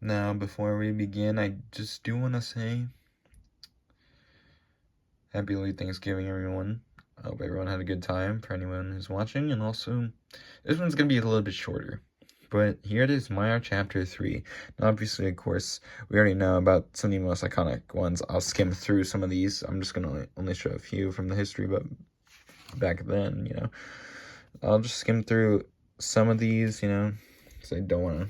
Now, before we begin, I just do want to say happy late Thanksgiving, everyone. I hope everyone had a good time for anyone who's watching, and also, this one's going to be a little bit shorter. But here it is, My Art Chapter 3. Now, obviously, of course, we already know about some of the most iconic ones. I'll skim through some of these. I'm just going to only show a few from the history, but back then, I'll just skim through some of these, because I don't want to.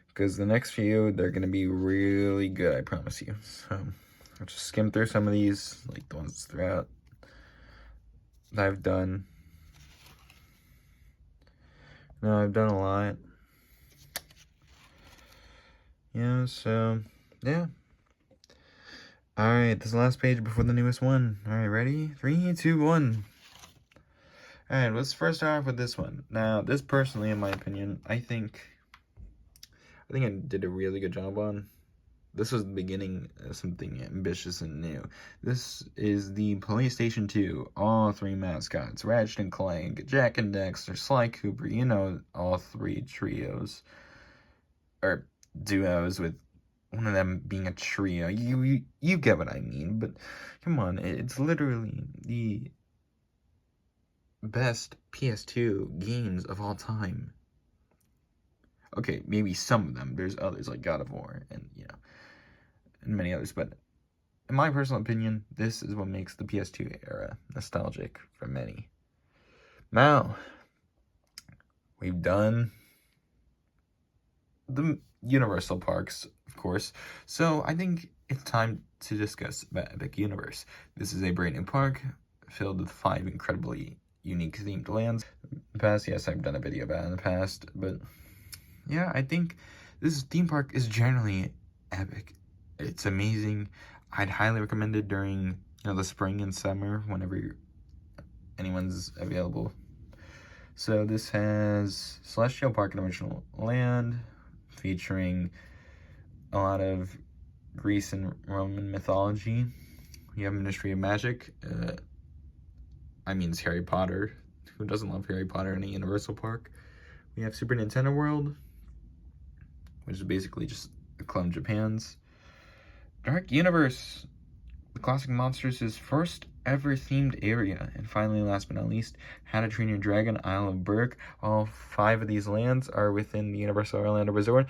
Because the next few, they're going to be really good, I promise you. So, I'll just skim through some of these, like the ones throughout that I've done. No, I've done a lot. So, yeah. Alright, this is the last page before the newest one. Alright, ready? 3, 2, 1. Alright, let's first start off with this one. Now, this personally, in my opinion, I think I did a really good job on. This was the beginning of something ambitious and new. This is the PlayStation 2, all three mascots, Ratchet and Clank, Jak and Daxter, Sly Cooper, all three trios, or duos, with one of them being a trio. You get what I mean, but come on, it's literally the best PS2 games of all time. Okay, maybe some of them. There's others like God of War and many others, but in my personal opinion, this is what makes the PS2 era nostalgic for many. Now, we've done the Universal parks, of course, so I think it's time to discuss the Epic Universe. This is a brand new park filled with 5 incredibly unique themed lands. In the past, yes, I've done a video about it in the past, but yeah, I think this theme park is generally epic. It's amazing. I'd highly recommend it during the spring and summer, whenever anyone's available. So this has Celestial Park and Original Land, featuring a lot of Greece and Roman mythology. We have Ministry of Magic. It's Harry Potter. Who doesn't love Harry Potter in a Universal Park? We have Super Nintendo World, which is basically just a clone Japan's. Dark Universe, the Classic Monsters' first ever themed area. And finally, last but not least, How to Train Your Dragon, Isle of Berk. All 5 of these lands are within the Universal Orlando Resort,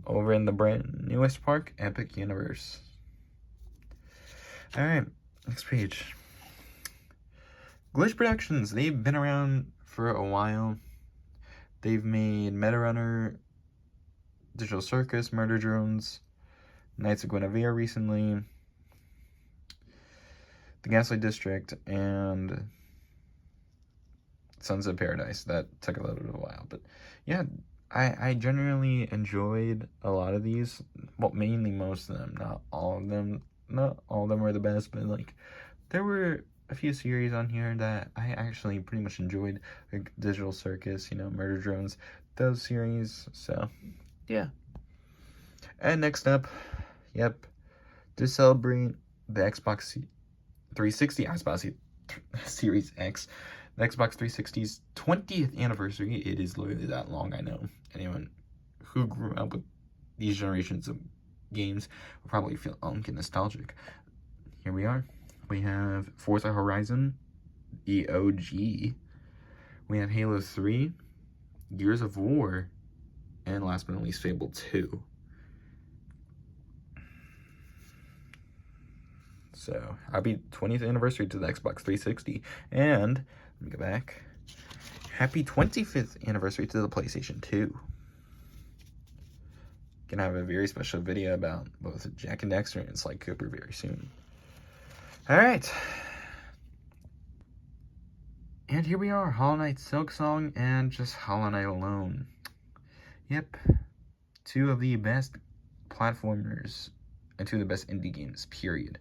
over in the brand newest park, Epic Universe. Alright, next page. Glitch Productions, they've been around for a while. They've made Metarunner, Digital Circus, Murder Drones, Knights of Guinevere recently, The Gaslight District, and Sons of Paradise. That took a little bit of a while, but yeah, I generally enjoyed a lot of these. Well, mainly most of them, not all of them. Not all of them were the best, but there were a few series on here that I actually pretty much enjoyed, like Digital Circus, Murder Drones, those series. So yeah. And next up, to celebrate the Xbox 360, Xbox Series X, the Xbox 360's 20th anniversary. It is literally that long, I know. Anyone who grew up with these generations of games will probably feel get nostalgic. Here we are. We have Forza Horizon, the OG. We have Halo 3, Gears of War, and last but not least, Fable 2. So, happy 20th anniversary to the Xbox 360. And, let me go back. Happy 25th anniversary to the PlayStation 2. Gonna have a very special video about both Jak and Daxter and Sly Cooper very soon. Alright. And here we are, Hollow Knight Silksong and just Hollow Knight alone. Yep. 2 of the best platformers and 2 of the best indie games, period.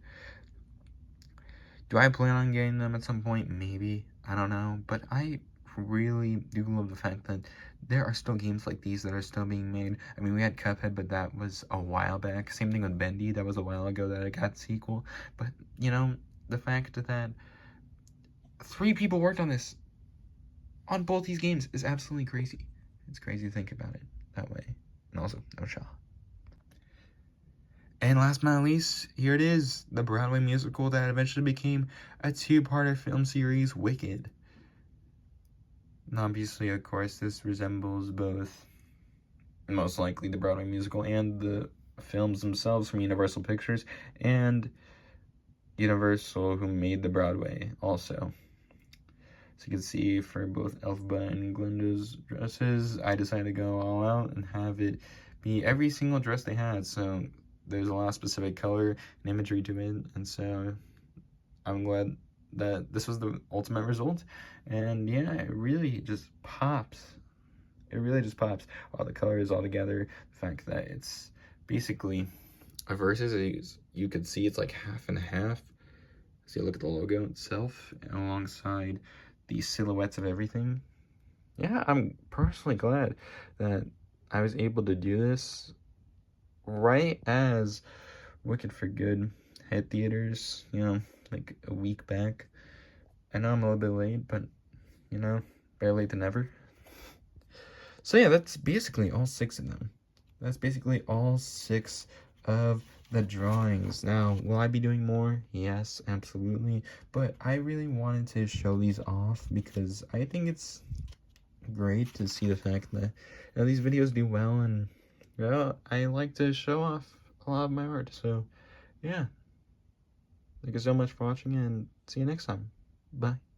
Do I plan on getting them at some point? Maybe. I don't know. But I really do love the fact that there are still games like these that are still being made. I mean, we had Cuphead, but that was a while back. Same thing with Bendy. That was a while ago that it got a sequel. But, the fact that 3 people worked on this, on both these games, is absolutely crazy. It's crazy to think about it that way. and also no Shaw. And last but not least, here it is, the Broadway musical that eventually became a two-parter film series, Wicked. And obviously, of course, this resembles both, most likely, the Broadway musical and the films themselves from Universal Pictures, and Universal, who made the Broadway, also. So you can see for both Elphaba and Glinda's dresses, I decided to go all out and have it be every single dress they had. So there's a lot of specific color and imagery to it, and so I'm glad that this was the ultimate result. And yeah, it really just pops. It really just pops. All the colors all together. The fact that it's basically a versus, you could see it's like half and half. So you look at the logo itself and alongside the silhouettes of everything. Yeah, I'm personally glad that I was able to do this right as Wicked for Good hit theaters, you know, like a week back. I know I'm a little bit late, but, you know, better late than never. So yeah, that's basically all 6 of them. That's basically all 6 of the drawings. Now, will I be doing more? Yes, absolutely. But I really wanted to show these off because I think it's great to see the fact that, you know, these videos do well, and, you know, I like to show off a lot of my art. So yeah, thank you so much for watching, and see you next time. Bye.